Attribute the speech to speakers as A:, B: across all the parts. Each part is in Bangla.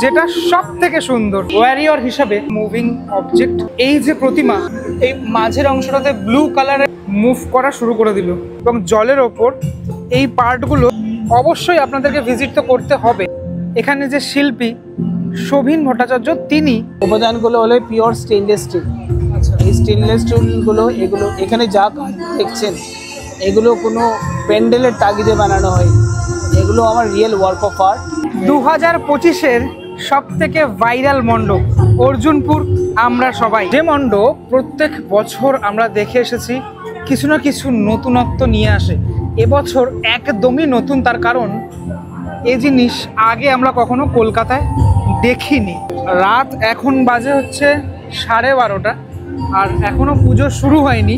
A: যেটা সব থেকে সুন্দর ওয়ারিয়র হিসাবে মুভিং অবজেক্ট। এই যে প্রতিমা, এই মাঝের অংশটাতে ব্লু কালারে মুভ করা শুরু করে দিল এবং জলের ওপর এই পার্টগুলো অবশ্যই আপনাদেরকে ভিজিট তো করতে হবে। এখানে যে শিল্পী শোভিন ভট্টাচার্য, তিনি
B: উপাদানগুলো হলো পিওর স্টেনলেস স্টিল। আচ্ছা, এই স্টেনলেস স্টিলগুলো এগুলো এখানে যা দেখছেন এগুলো কোনো প্যান্ডেলের তাগিদে বানানো হয়, এগুলো আমার রিয়েল ওয়ার্ক অফ আর্ট।
A: 2025-এর সব থেকে ভাইরাল মণ্ডপ অর্জুনপুর আমরা সবাই। যে মণ্ডপ প্রত্যেক বছর আমরা দেখে এসেছি কিছু না কিছু নতুনত্ব নিয়ে আসে, এবছর একদমই নতুন। তার কারণ এই জিনিস আগে আমরা কখনো কলকাতায় দেখিনি। রাত এখন বাজে হচ্ছে 12:30 আর এখনও পুজো শুরু হয়নি।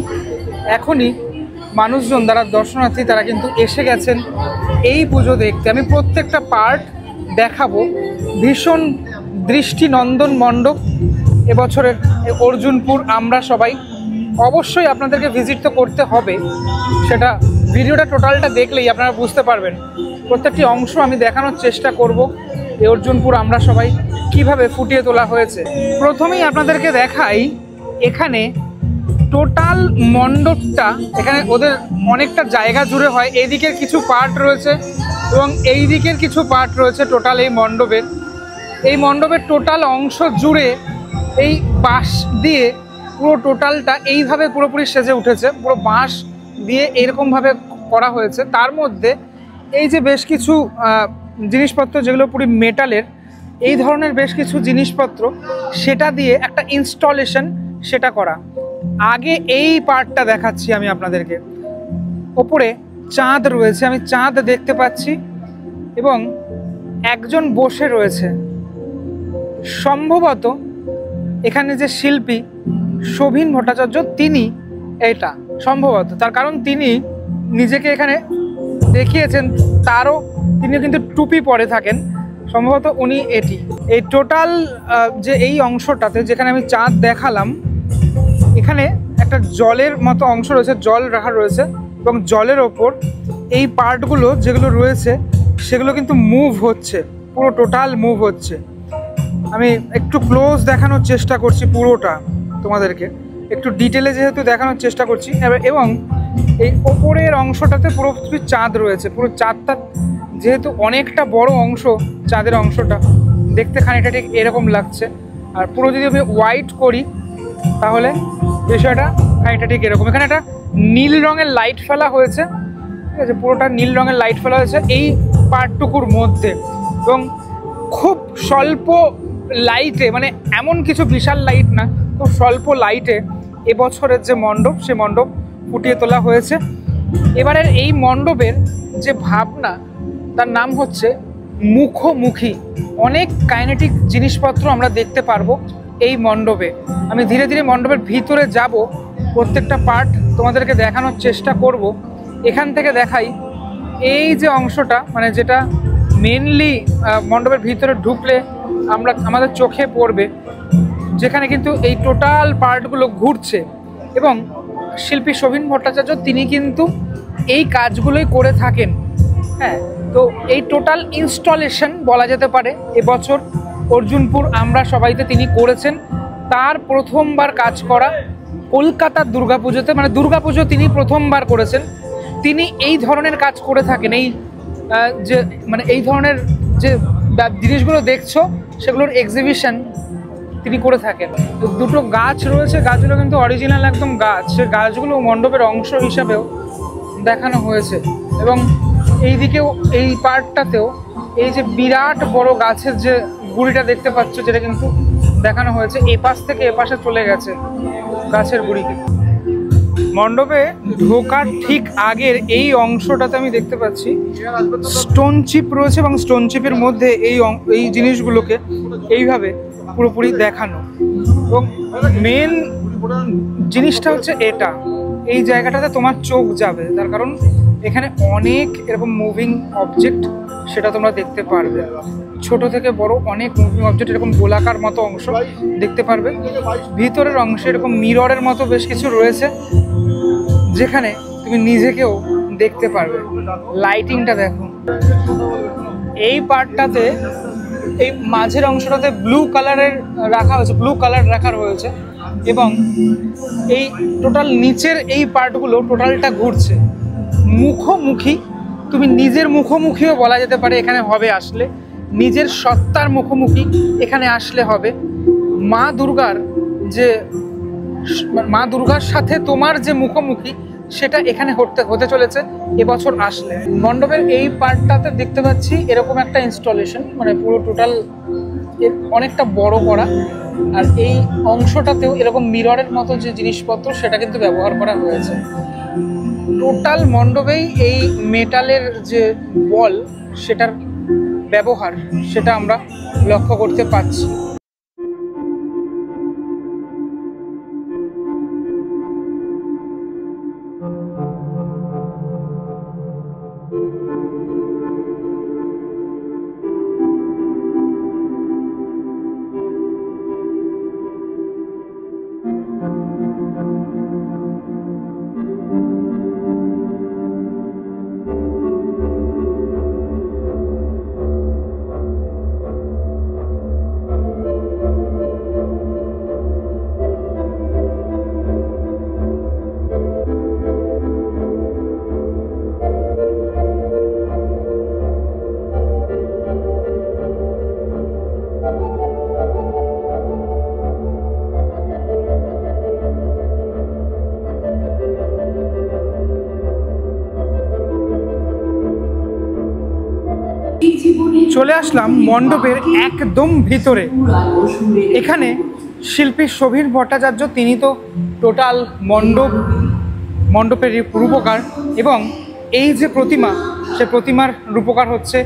A: এখনই মানুষজন যারা দর্শনার্থী তারা কিন্তু এসে গেছেন এই পুজো দেখতে। আমি প্রত্যেকটা পার্ট দেখাবো। ভীষণ দৃষ্টিনন্দন মণ্ডপ এবছরের অর্জুনপুর আমরা সবাই। অবশ্যই আপনাদেরকে ভিজিট তো করতে হবে, সেটা ভিডিওটা টোটালটা দেখলেই আপনারা বুঝতে পারবেন। প্রত্যেকটি অংশ আমি দেখানোর চেষ্টা করব এই অর্জুনপুর আমরা সবাই কিভাবে ফুটিয়ে তোলা হয়েছে। প্রথমেই আপনাদেরকে দেখাই এখানে টোটাল মণ্ডপটা। এখানে ওদের অনেকটা জায়গা জুড়ে হয়, এই দিকের কিছু পার্ট রয়েছে এবং এই দিকের কিছু পার্ট রয়েছে টোটাল এই মণ্ডপের। এই মণ্ডপের টোটাল অংশ জুড়ে এই বাঁশ দিয়ে পুরো টোটালটা এইভাবে পুরোপুরি সেজে উঠেছে। পুরো বাঁশ দিয়ে এরকমভাবে করা হয়েছে। তার মধ্যে এই যে বেশ কিছু জিনিসপত্র যেগুলো পুরো মেটালের, এই ধরনের বেশ কিছু জিনিসপত্র সেটা দিয়ে একটা ইনস্টলেশন সেটা করা। আগে এই পার্টটা দেখাচ্ছি আমি আপনাদেরকে। ওপরে চাঁদ রয়েছে, আমি চাঁদ দেখতে পাচ্ছি এবং একজন বসে রয়েছে। সম্ভবত এখানে যে শিল্পী শোভিন ভট্টাচার্য, তিনি এটা সম্ভবত, তার কারণ তিনি নিজেকে এখানে দেখিয়েছেন, তারও তিনি কিন্তু টুপি পরে থাকেন, সম্ভবত উনি এটি। এই টোটাল যে এই অংশটাতে যেখানে আমি চাঁদ দেখালাম, এখানে একটা জলের মতো অংশ রয়েছে, জল রাখা রয়েছে এবং জলের ওপর এই পার্টগুলো যেগুলো রয়েছে সেগুলো কিন্তু মুভ হচ্ছে, পুরো টোটাল মুভ হচ্ছে। আমি একটু ক্লোজ দেখানোর চেষ্টা করছি, পুরোটা তোমাদেরকে একটু ডিটেলে যেহেতু দেখানোর চেষ্টা করছি। এবং এই ওপরের অংশটাতে পুরো চাঁদ রয়েছে। পুরো চাঁদটা যেহেতু অনেকটা বড় অংশ, চাঁদের অংশটা দেখতে খানিকটা ঠিক এরকম লাগছে। আর পুরো যদি আমি হোয়াইট করি তাহলে বিষয়টা খানিকটা ঠিক এরকম। এখানে একটা নীল রঙের লাইট ফেলা হয়েছে, ঠিক আছে, পুরোটা নীল রঙের লাইট ফেলা হয়েছে এই পার্টটুকুর মধ্যে। এবং খুব স্বল্প লাইটে, মানে এমন কিছু বিশাল লাইট না, খুব স্বল্প লাইটে এবছরের যে মণ্ডপ সে মণ্ডপ ফুটিয়ে তোলা হয়েছে। এবারের এই মণ্ডপের যে ভাবনা, তার নাম হচ্ছে মুখোমুখি। অনেক কাইনেটিক জিনিসপত্র আমরা দেখতে পারবো এই মণ্ডপে। আমি ধীরে ধীরে মণ্ডপের ভিতরে যাব, প্রত্যেকটা পার্ট তোমাদেরকে দেখানোর চেষ্টা করব। এখান থেকে দেখাই এই যে অংশটা, মানে যেটা মেনলি মণ্ডপের ভিতরে ঢুকলে আমাদের চোখে পড়বে, যেখানে কিন্তু এই টোটাল পার্টগুলো ঘুরছে। এবং শিল্পী শোভিন ভট্টাচার্য তিনি কিন্তু এই কাজগুলোই করে থাকেন। হ্যাঁ, তো এই টোটাল ইনস্টলেশন বলা যেতে পারে এবছর অর্জুনপুর আমরা সবাইতে তিনি করেছেন। তার প্রথমবার কাজ করা কলকাতার দুর্গাপুজোতে, মানে দুর্গাপুজো তিনি প্রথমবার করেছেন। তিনি এই ধরনের কাজ করে থাকেন। এই যে মানে এই ধরনের যে জিনিসগুলো দেখছো সেগুলোর এক্সিবিশন তিনি করে থাকেন। তো দুটো গাছ রয়েছে, গাছগুলো কিন্তু অরিজিনাল একদম গাছ। সে গাছগুলো মণ্ডপের অংশ হিসাবেও দেখানো হয়েছে। এবং এই দিকেও এই পার্টটাতেও এই যে বিরাট বড় গাছের যে গুড়িটা দেখতে পাচ্ছ, যেটা কিন্তু দেখানো হয়েছে, এপাশ থেকে এপাশে চলে গেছে গাছের গুড়িকে। মণ্ডপে ঢোকার ঠিক আগের এই অংশটাতে আমি দেখতে পাচ্ছি স্টোন চিপ রয়েছে এবং স্টোন চিপের মধ্যে এই জিনিসগুলোকে এইভাবে পুরোপুরি দেখানো। এবং মেন জিনিসটা হচ্ছে এটা, এই জায়গাটাতে তোমার চোখ যাবে, তার কারণ এখানে অনেক এরকম মুভিং অবজেক্ট সেটা তোমরা দেখতে পারবে। ছোট থেকে বড় অনেক মুভিং অবজেক্ট, এরকম গোলাকার মতো অংশ দেখতে পারবে। ভিতরের অংশে এরকম মিররের মতো বেশ কিছু রয়েছে, যেখানে তুমি নিজেকেও দেখতে পারবে। লাইটিংটা দেখো, এই পার্টটাতে এই মাঝের অংশটাতে ব্লু কালারের রাখা হয়েছে, ব্লু কালার রাখা হয়েছে, এবং এই টোটাল নিচের এই পার্টগুলো টোটালটা ঘুরছে। মুখোমুখি, তুমি নিজের মুখোমুখিও বলা যেতে পারে এখানে হবে আসলে, নিজের সত্তার মুখোমুখি এখানে আসলে হবে। মা দুর্গার যে, মা দুর্গার সাথে তোমার যে মুখোমুখি সেটা এখানে হতে চলেছে এবছর আসলে। মণ্ডপের এই পার্টটাতে দেখতে পাচ্ছি এরকম একটা ইনস্টলেশন, মানে পুরো টোটাল অনেকটা বড় করা, আর এই অংশটাতেও এরকম মিররের মতো যে জিনিসপত্র সেটা কিন্তু ব্যবহার করা হয়েছে। টোটাল মণ্ডপেই এই মেটালের যে বল সেটার ব্যবহার সেটা আমরা লক্ষ্য করতে পারছি। চলে আসলাম মণ্ডপের একদম ভিতরে। এখানে শিল্পী শোভন ভট্টাচার্য, তিনি তো টোটাল মণ্ডপের রূপকার, এবং এই যে প্রতিমা, সে প্রতিমার রূপকার হচ্ছে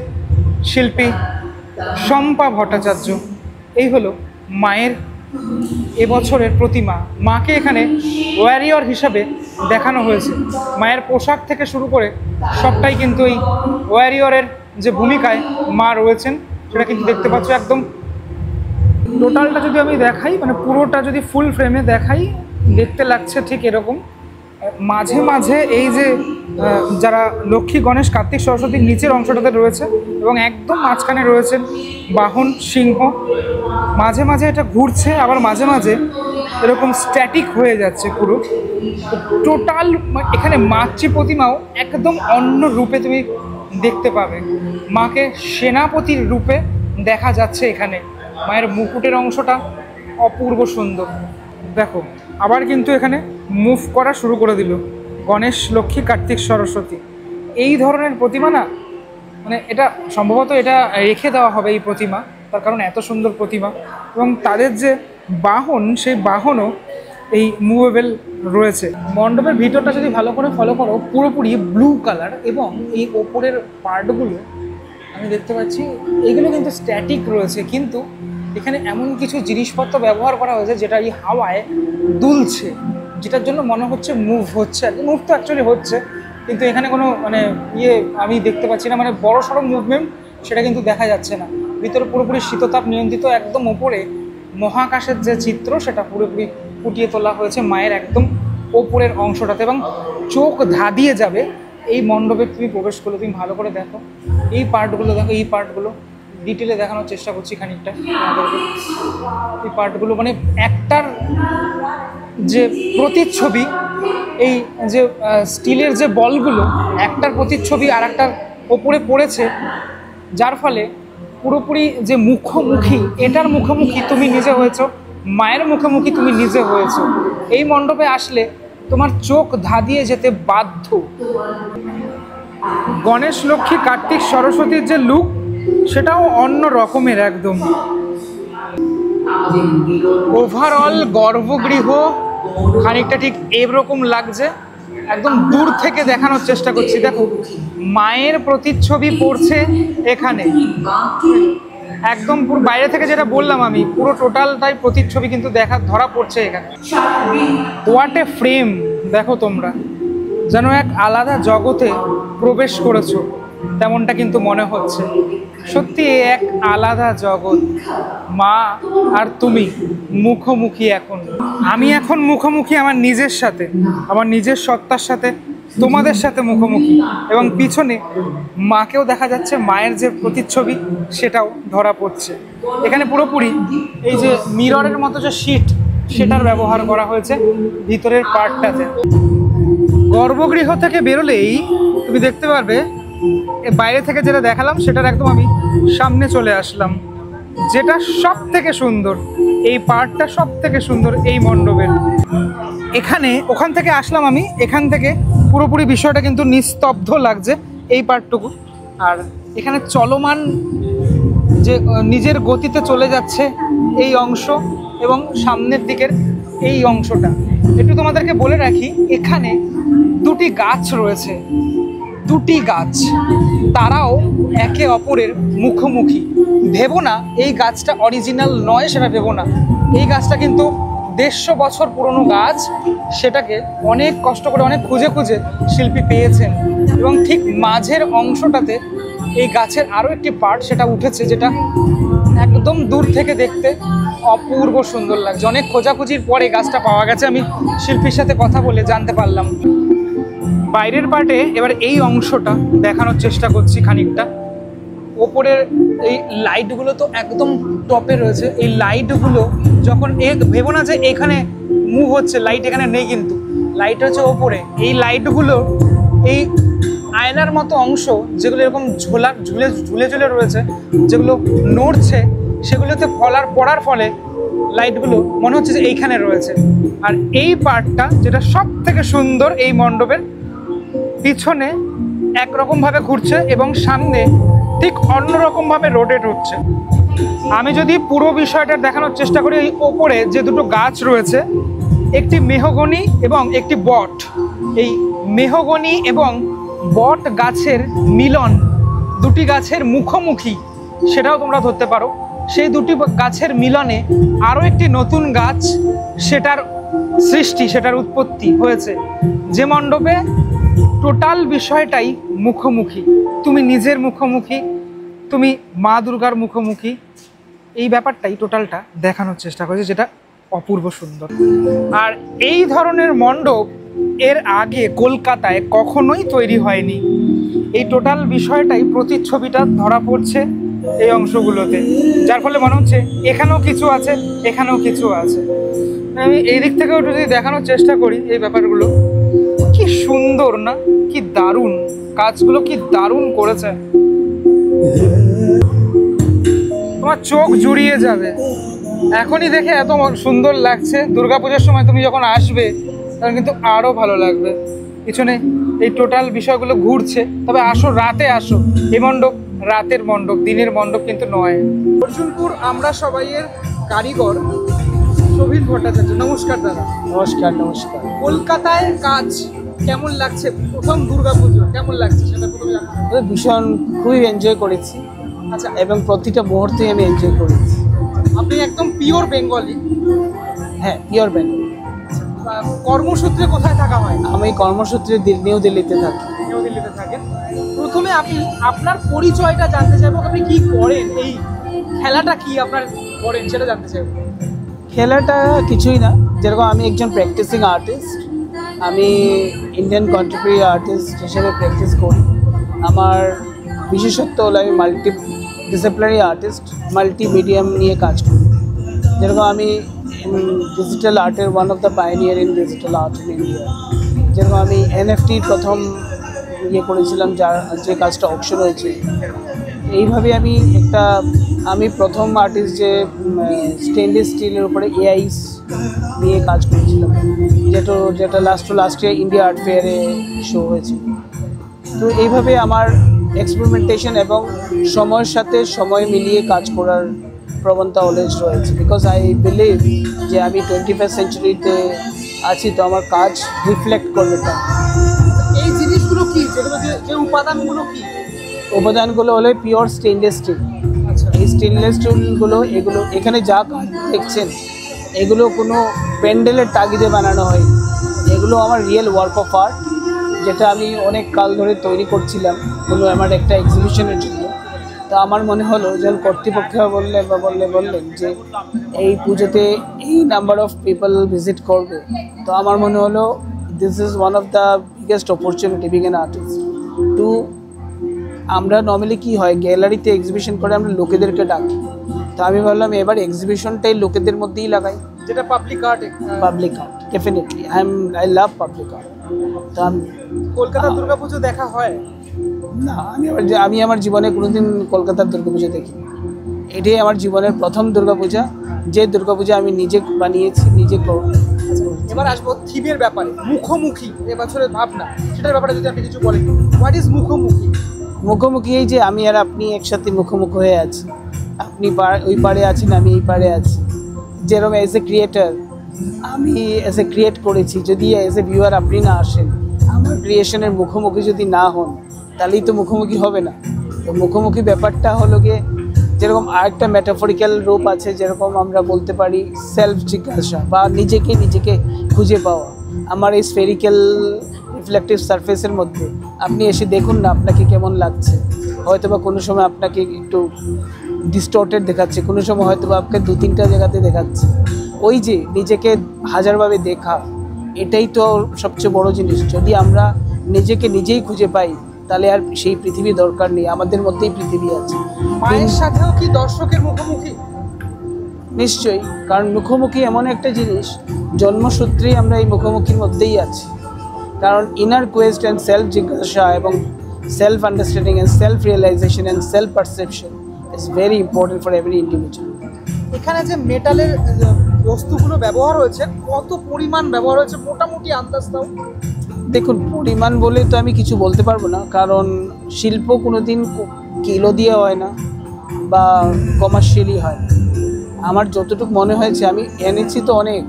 A: শিল্পী শম্পা ভট্টাচার্য। এই হলো মায়ের এবছরের প্রতিমা। মাকে এখানে ওয়ারিয়র হিসাবে দেখানো হয়েছে। মায়ের পোশাক থেকে শুরু করে সবটাই কিন্তু এই ওয়ারিয়রের যে ভূমিকায় মা রয়েছেন সেটা কিন্তু দেখতে পাচ্ছ। একদম টোটালটা যদি আমি দেখাই, মানে পুরোটা যদি ফুল ফ্রেমে দেখাই, দেখতে লাগছে ঠিক এরকম। মাঝে মাঝে এই যে যারা লক্ষ্মী, গণেশ, কার্তিক, সরস্বতীর নিচের অংশটাতে রয়েছে, এবং একদম মাঝখানে রয়েছেন বাহন সিংহ। মাঝে মাঝে এটা ঘুরছে, আবার মাঝে মাঝে এরকম স্ট্যাটিক হয়ে যাচ্ছে পুরো। টোটাল এখানে মাতৃ প্রতিমাও একদম অন্য রূপে তুমি দেখতে পাবে। মাকে সেনাপতির রূপে দেখা যাচ্ছে এখানে। মায়ের মুকুটের অংশটা অপূর্ব সুন্দর। দেখো আবার কিন্তু এখানে মুভ করা শুরু করে দিল গণেশ, লক্ষ্মী, কার্তিক, সরস্বতী। এই ধরনের প্রতিমা না, মানে এটা সম্ভবত এটা রেখে দেওয়া হবে এই প্রতিমা, তার কারণ এত সুন্দর প্রতিমা। এবং তাদের যে বাহন, সেই বাহনও এই মুভেবল রয়েছে। মণ্ডপের ভিতরটা যদি ভালো করে ফলো করো, পুরোপুরি ব্লু কালার, এবং এই ওপরের পার্টগুলো আমি দেখতে পাচ্ছি এগুলো কিন্তু স্ট্যাটিক রয়েছে, কিন্তু এখানে এমন কিছু জিনিসপত্র ব্যবহার করা হয়েছে যেটা এই হাওয়ায় দুলছে, যেটার জন্য মনে হচ্ছে মুভ হচ্ছে। আর মুভ তো অ্যাকচুয়ালি হচ্ছে, কিন্তু এখানে কোনো মানে আমি দেখতে পাচ্ছি না, মানে বড় সড়ো মুভমেন্ট সেটা কিন্তু দেখা যাচ্ছে না। ভিতরে পুরোপুরি শীততাপ নিয়ন্ত্রিত, একদম ওপরে মহাকাশের যে চিত্র সেটা পুরোপুরি ফুটিয়ে তোলা হয়েছে মায়ের একদম ওপরের অংশটাতে। এবং চোখ ধাঁধিয়ে যাবে এই মণ্ডপে তুমি প্রবেশ করলে। তুমি ভালো করে দেখো এই পার্টগুলো, দেখো এই পার্টগুলো ডিটেলে দেখানোর চেষ্টা করছি খানিকটা আমাদেরকে। এই পার্টগুলো মানে একটার যে প্রতিচ্ছবি, এই যে স্টিলের যে বলগুলো একটার প্রতিচ্ছবি আর একটার ওপরে পড়েছে, যার ফলে পুরোপুরি যে মুখোমুখি, এটার মুখোমুখি তুমি নিজে হয়েছো, মায়ের মুখোমুখি তুমি নিজে হয়েছো। এই মণ্ডপে আসলে তোমার চোখ ধাঁধিয়ে যেতে বাধ্য। গণেশ, লক্ষ্মী, কার্তিক, সরস্বতীর যে লুক সেটাও অন্য রকমের একদম। ওভারঅল গর্ভগৃহ খানিকটা ঠিক এরকম লাগছে, একদম দূর থেকে দেখানোর চেষ্টা করছি। দেখো মায়ের প্রতিচ্ছবি পড়ছে এখানে, একদম পুরো বাইরে থেকে যেটা বললাম আমি, পুরো টোটালটাই প্রতিচ্ছবি কিন্তু ধরা পড়ছে এখানে। What A frame! দেখো তোমরা যেন এক আলাদা জগতে প্রবেশ করেছো তেমনটা কিন্তু মনে হচ্ছে। সত্যি এক আলাদা জগৎ। মা আর তুমি মুখোমুখি। এখন আমি মুখোমুখি আমার নিজের সাথে, আমার নিজের সত্তার সাথে তোমাদের সাথে মুখোমুখি, এবং পিছনে মাকেও দেখা যাচ্ছে, মায়ের যে প্রতিচ্ছবি সেটাও ধরা পড়ছে। এখানে পুরোপুরি এই যে মিররের মতো যে শীট সেটার ব্যবহার করা হয়েছে ভিতরের পার্টটাতে। গর্ভগৃহ থেকে বেরোলেই তুমি দেখতে পারবে বাইরে থেকে যেটা দেখালাম সেটার একদম আমি সামনে চলে আসলাম, যেটা সব থেকে সুন্দর, এই পার্টটা সব থেকে সুন্দর এই মণ্ডপের। এখানে ওখান থেকে আসলাম আমি, এখান থেকে পুরোপুরি বিষয়টা কিন্তু নিস্তব্ধ লাগছে এই পার্টটুকু। আর এখানে চলমান যে নিজের গতিতে চলে যাচ্ছে এই অংশ এবং সামনের দিকের এই অংশটা, একটু তোমাদেরকে বলে রাখি, এখানে দুটি গাছ রয়েছে, দুটি গাছ, তারাও একে অপরের মুখোমুখি। ভেবো না এই গাছটা অরিজিনাল নয়, সেটা ভেবো না। এই গাছটা কিন্তু 150 বছর পুরনো গাছ, সেটাকে অনেক কষ্ট করে অনেক খুঁজে খুঁজে শিল্পী পেয়েছেন, এবং ঠিক মাঝের অংশটাতে এই গাছের আরও একটি পার্ট সেটা উঠেছে, যেটা একদম দূর থেকে দেখতে অপূর্ব সুন্দর লাগছে। অনেক খোঁজাখুঁজির পরে গাছটা পাওয়া গেছে, আমি শিল্পীর সাথে কথা বলে জানতে পারলাম। বাইরের পার্টে এবার এই অংশটা দেখানোর চেষ্টা করছি খানিকটা। ওপরের এই লাইটগুলো তো একদম টপে রয়েছে। এই লাইটগুলো যখন ভেবো না যে এখানে মুভ হচ্ছে, লাইট এখানে নেই, কিন্তু লাইট হচ্ছে ওপরে। এই লাইটগুলো এই আয়নার মতো অংশ যেগুলো এরকম ঝুলে রয়েছে, যেগুলো নড়ছে, সেগুলোতে পড়ার ফলে লাইটগুলো মনে হচ্ছে যে এইখানে রয়েছে। আর এই পার্টটা যেটা সব থেকে সুন্দর এই মণ্ডপের, পিছনে একরকমভাবে ঘুরছে এবং সামনে ঠিক অন্যরকমভাবে রোটেট হচ্ছে। আমি যদি পুরো বিষয়টা দেখানোর চেষ্টা করি, এই ওপরে যে দুটো গাছ রয়েছে, একটি মেহগনি এবং একটি বট, এই মেহগনি এবং বট গাছের মিলন, দুটি গাছের মুখোমুখি সেটাও তোমরা ধরতে পারো। সেই দুটি গাছের মিলনে আরও একটি নতুন গাছ, সেটার সৃষ্টি, সেটার উৎপত্তি হয়েছে, যে মণ্ডপে টোটাল বিষয়টাই মুখোমুখি। তুমি নিজের মুখোমুখি, তুমি মা দুর্গার মুখোমুখি, এই ব্যাপারটাই টোটালটা দেখানোর চেষ্টা করেছে, যেটা অপূর্ব সুন্দর। আর এই ধরনের মণ্ডপ এর আগে কলকাতায় কখনোই তৈরি হয়নি। এই টোটাল বিষয়টাই প্রতিচ্ছবিটা ধরা পড়ছে এই অংশগুলোতে, যার ফলে মনে হচ্ছে এখানেও কিছু আছে, এখানেও কিছু আছে। আমি এই দিক থেকেও যদি দেখানোর চেষ্টা করি, এই ব্যাপারগুলো কি সুন্দর না, কি দারুণ কাজগুলো, কি দারুণ করেছে, তোমার চোখ জুড়িয়ে যাবে। এখনই দেখে এত সুন্দর লাগছে, দুর্গাপূজার সময় তুমি যখন আসবে তখন কিন্তু আরও ভালো লাগবে। পিছনে এই টোটাল বিষয়গুলো ঘুরছে। তবে আসো, রাতে আসো, এই মণ্ডপ রাতের মণ্ডপ, দিনের মণ্ডপ কিন্তু নয়। অর্জুনপুর আমরা সবাইয়ের কারিগর শোভিন ভট্টাচার্য, নমস্কার দাদা।
B: নমস্কার। নমস্কার।
A: কলকাতায় কাজ কেমন লাগছে, প্রথম দুর্গাপুজো কেমন লাগছে সেটা প্রথমে জানতে চাই।
B: ভীষণ খুবই এনজয় করেছি,
A: আচ্ছা,
B: এবং প্রতিটা মুহূর্তে আমি এনজয় করেছি।
A: আপনি একদম পিওর বেঙ্গলি?
B: হ্যাঁ, পিওর বেঙ্গল।
A: কর্মসূত্রে কোথায় থাকা হয়?
B: আমি কর্মসূত্রে নিউ দিল্লিতে থাকি।
A: নিউ দিল্লিতে থাকেন। প্রথমে আপনি আপনার পরিচয়টা জানতে চাইবো, আপনি কি করেন, এই খেলাটা কি আপনার করেন সেটা জানতে চাইবো।
B: খেলাটা কিছুই না, যেরকম আমি একজন প্র্যাকটিসিং আর্টিস্ট, আমি ইন্ডিয়ান কন্টেম্পোরারি আর্টিস্ট হিসেবে প্র্যাকটিস করি। আমার বিশেষত্ব হলো আমি multi disciplinary artist, multi medium নিয়ে কাজ করি। যেরকম আমি ডিজিটাল আর্টের one of the pioneer in digital art in India. যেরকম আমি এনএফটির প্রথম করেছিলাম, যে কাজটা অকশন হয়েছে। এইভাবে আমি প্রথম আর্টিস্ট যে স্টেনলেস স্টিলের উপরে এআইস নিয়ে কাজ করেছিলাম, যেটা লাস্ট ইয়ার ইন্ডিয়া আর্ট ফেয়ারে শো হয়েছে। তো এইভাবে আমার এক্সপেরিমেন্টেশন এবং সময়ের সাথে সময় মিলিয়ে কাজ করার প্রবণতা অলওয়েজ রয়েছে, বিকজ আই বিলিভ যে আমি 21st সেঞ্চুরিতে আছি, তো আমার কাজ রিফ্লেক্ট করবে তা।
A: এই জিনিসগুলো কি, যেগুলো যে উপাদানগুলো কি?
B: উপাদানগুলো হলো পিওর স্টেনলেস স্টিল।
A: আচ্ছা,
B: এই স্টেনলেস স্টিলগুলো, এগুলো এখানে যা কাজ দেখছেন, এগুলো কোনো প্যান্ডেলের তাগিদে বানানো হয়। এগুলো আমার রিয়েল ওয়ার্ক অফ আর্ট, যেটা আমি অনেক কাল ধরে তৈরি করছিলাম আমার একটা এক্সিবিশনের জন্য। তো আমার মনে হলো, যখন কর্তৃপক্ষ বললেন যে এই পুজোতে এই নাম্বার অফ পিপল ভিজিট করবে, তো আমার মনে হলো this is one of the biggest opportunity being an artist too. আমরা নর্মালি কি হয়, গ্যালারিতে এক্সিবিশন করে আমরা লোকেদেরকে ডাকি, তো আমি ভাবলাম এবার এক্সিবিশনটাই লোকেদের মধ্যেই লাগাই,
A: যেটা public art.
B: Public art definitely I love public art. তো
A: কলকাতার দুর্গাপুজো দেখা হয়
B: না, আমি আমার জীবনে কোনোদিন কলকাতার দুর্গাপুজো দেখিনি। এটাই আমার জীবনের প্রথম দুর্গাপূজা, যে দুর্গাপূজা আমি নিজে বানিয়েছি, নিজে করব।
A: এবার আসবো থিমের ব্যাপারে, মুখোমুখি এবছরের ভাবনা, সেটার ব্যাপারে যদি আপনি কিছু বলেন। হোয়াট ইজ মুখোমুখি?
B: মুখোমুখি এই যে আমি আর আপনি একসাথে মুখোমুখি হয়ে আছি, আপনি ওই পারে আছেন, আমি এই পারে আছি। যেরকম এজ এ ক্রিয়েটার আমি এজ এ ক্রিয়েট করেছি, যদি এজ এ ভিউয়ার আপনি না আসেন, আমার ক্রিয়েশনের মুখোমুখি যদি না হন, তাহলেই তো মুখোমুখি হবে না। তো মুখোমুখি ব্যাপারটা হলো গিয়ে, যেরকম আরেকটা মেটাফরিক্যাল রূপ আছে, যেরকম আমরা বলতে পারি সেলফ জিজ্ঞাসা বা নিজেকে খুঁজে পাওয়া। আমার এই স্ফেরিক্যাল রিফ্লেকটিভ সারফেসের মধ্যে আপনি এসে দেখুন না আপনাকে কেমন লাগছে। হয়তো বা কোনো সময় আপনাকে একটু ডিস্টর্টেড দেখাচ্ছে, কোনো সময় হয়তো বা আপনাকে 2-3টা জায়গাতে দেখাচ্ছে। ওই যে নিজেকে হাজারভাবে দেখা, এটাই তো সবচেয়ে বড় জিনিস। যদি আমরা নিজেকে নিজেই খুঁজে পাই, তাহলে আর সেই পৃথিবী দরকার নেই, আমাদের মধ্যেই পৃথিবী আছে।
A: মায়ের সাথেও কি দর্শকের মুখোমুখি?
B: নিশ্চয়ই, কারণ মুখোমুখি এমন একটা জিনিস, জন্মসূত্রেই আমরা এই মুখোমুখির মধ্যেই আছি। কারণ ইনার কোয়েস্ট অ্যান্ড সেলফ জিজ্ঞাসা এবং self understanding and self realisation and self perception is very important for every individual.
A: এখানে যে মেটালের বস্তুগুলো ব্যবহার হয়েছে, কত পরিমাণ ব্যবহার হয়েছে মোটামুটি আন্দাজ দাও?
B: দেখুন, পরিমাণ বলে তো আমি কিছু বলতে পারবো না, কারণ শিল্প কোনোদিন কিলো দিয়ে হয় না বা কমার্শিয়ালি হয় না। আমার যতটুকু মনে হয়েছে, আমি এনেছি তো অনেক,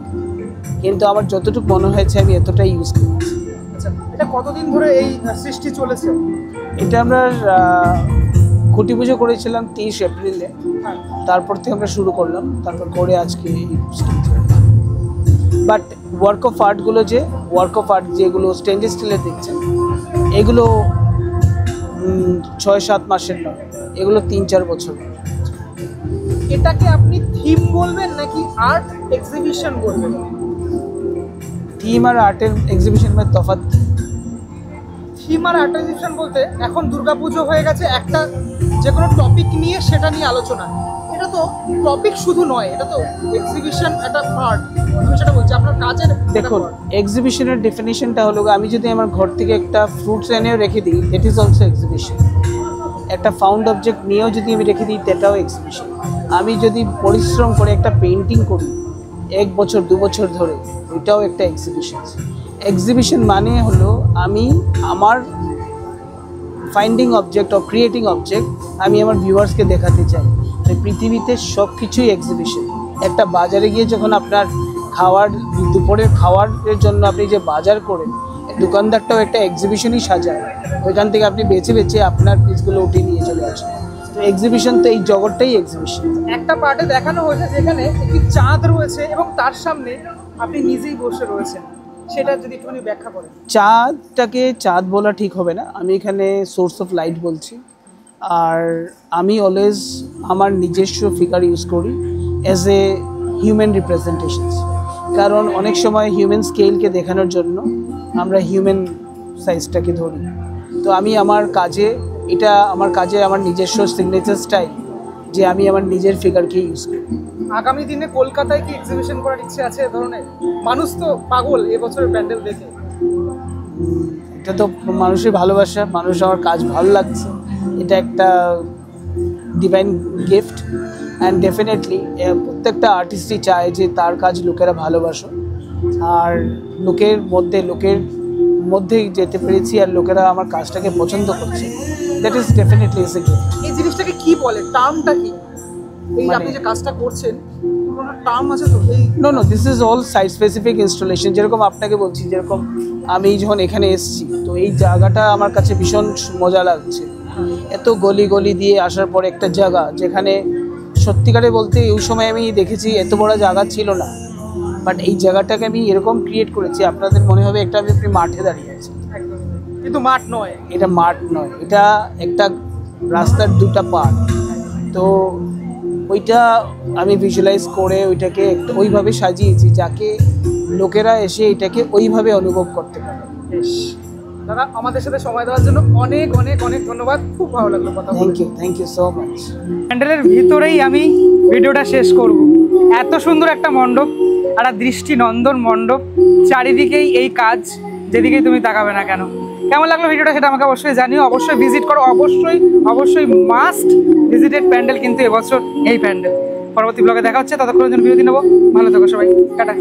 B: কিন্তু আমার যতটুকু মনে হয়েছে আমি এতটাই ইউজ করেছি।
A: আচ্ছা, এটা কতদিন ধরে এই সৃষ্টি চলেছে?
B: এটা আমরা খুঁটি পুজো করেছিলাম 30 এপ্রিলে, তারপর থেকে আমরা শুরু করলাম, তারপর করে আজকে এই স্টেজে। বাট ওয়ার্ক অফ আর্ট যেগুলো স্টেনলেস স্টিলের দেখছেন, এগুলো 6-7 মাসের নয়, এগুলো 3-4 বছর।
A: এটাকে আপনি থিম বলবেন নাকি আর্ট এক্সিবিশন বলবেন?
B: থিম আর আর্টের এক্সিবিশন এর তফাৎ।
A: থিম আর আর্ট এক্সিবিশন বলতে এখন দুর্গাপুজো হয়ে গেছে, একটা যে কোনো টপিক নিয়ে সেটা নিয়ে আলোচনা। এটা তো টপিক শুধু নয়, এটা তো এক্সিবিশন, একটা আর্ট। আমি সেটা বলছি, আপনার কাজের।
B: দেখুন, এক্সিবিশনের ডেফিনিশনটা হলো, আমি যদি আমার ঘর থেকে একটা ফ্রুটস এনে রেখে দিই, দ্যাট ইজ অলসো এক্সিবিশন। একটা ফাউন্ড অবজেক্ট নিয়েও যদি আমি রেখে দিই, সেটাও এক্সিবিশন। আমি যদি পরিশ্রম করে একটা পেন্টিং করি 1 বছর 2 বছর ধরে, ওইটাও একটা এক্সিবিশন। এক্সিবিশন মানে হলো আমি আমার finding object or creating object আমি আমার ভিউয়ার্সকে দেখাতে চাই। তো পৃথিবীতে সব কিছুই এক্সিবিশন। একটা বাজারে গিয়ে যখন আপনার দুপুরের খাওয়ারের জন্য আপনি যে বাজার করেন, দোকানদারটাও একটা এক্সিবিশনই সাজায়, ওইখান থেকে আপনি বেছে বেছে আপনার পিসগুলো উঠিয়ে নিয়ে চলে আসেন। তো এক্সিবিশন তো এই জগৎটাই এক্সিবিশন।
A: একটা পার্টে দেখানো হয়েছে যেখানে একটি চাঁদ রয়েছে এবং তার সামনে আপনি নিজেই বসে রয়েছেন, সেটা যদি একটুখানি ব্যাখ্যা করেন।
B: চাঁদটাকে চাঁদ বলা ঠিক হবে না, আমি এখানে সোর্স অফ লাইট বলছি। আর আমি অলওয়েজ আমার নিজস্ব ফিগার ইউজ করি অ্যাজ এ হিউম্যান রিপ্রেজেন্টেশনস, কারণ অনেক সময় হিউম্যান স্কেলকে দেখানোর জন্য আমরা হিউম্যান সাইজটাকে ধরি। তো আমি আমার কাজে আমার নিজস্ব সিগনেচার স্টাইল, যে আমি আমার নিজের ফিগারকে ইউজ করি।
A: আগামী দিনে কলকাতায় কি এক্সিবিশন করার ইচ্ছে আছে এ ধরনের? মানুষ তো পাগল এবছরের প্যান্ডেল দেখে।
B: এটা তো মানুষের ভালোবাসা, মানুষ আমার কাজ ভালো লাগছে, এটা একটা ডিভাইন গিফট। অ্যান্ড ডেফিনেটলি প্রত্যেকটা আর্টিস্টই চায় যে তার কাজ লোকেরা ভালোবাসো, আর লোকের মধ্যেই যেতে পেরেছি আর লোকেরা আমার কাজটাকে পছন্দ করছে, that is definitely is a gift.
A: এই জিনিসটাকে কি বলে, টার্মটা কি? এই আপনি যে কাজটা করছেন, কোনো টার্ম আছে তো? এই
B: no, this is all site specific installation. যেরকম আপনাকে বলছি, যেরকম আমি যখন এখানে এসেছি, তো এই জায়গাটা আমার কাছে ভীষণ মজা লাগছে। এত গলি দিয়ে আসার পর একটা জায়গা যেখানে সত্যিকারে বলতে ওই সময় আমি দেখেছি এত বড় জায়গা ছিল না, বাট এই জায়গাটাকে আমি এরকম ক্রিয়েট করেছি, আপনাদের মনে হবে একটা আপনি মাঠে দাঁড়িয়ে আছি,
A: কিন্তু মাঠ নয়,
B: এটা মাঠ নয়, এটা একটা রাস্তার 2টা পার্ট। তো ওইটা আমি ভিজুয়ালাইজ করে ওইটাকে ওইভাবে সাজিয়েছি যাকে লোকেরা এসে এটাকে ওইভাবে অনুভব করতে পারে।
A: বেশ দাদা, আমাদের সাথে সময় দেওয়ার জন্য অনেক অনেক অনেক ধন্যবাদ, খুব ভালো লাগলো কথা বলে।
B: Thank you so much.
A: প্যান্ডেলের ভিতরেই আমি ভিডিওটা শেষ করব। এত সুন্দর একটা মণ্ডপ, একটা দৃষ্টিনন্দন মণ্ডপ, চারিদিকেই এই কাজ, যেদিকেই তুমি তাকাবে না কেন। কেমন লাগলো ভিডিওটা সেটা আমাকে অবশ্যই জানিও, অবশ্যই ভিজিট করো, অবশ্যই মাস্ট ভিজিটেড প্যান্ডেল কিন্তু এবছর এই প্যান্ডেল। পরবর্তী ব্লগে দেখা হচ্ছে, ততক্ষণের জন্য বিরতি নেবো। ভালো থাকো সবাই, টাটা।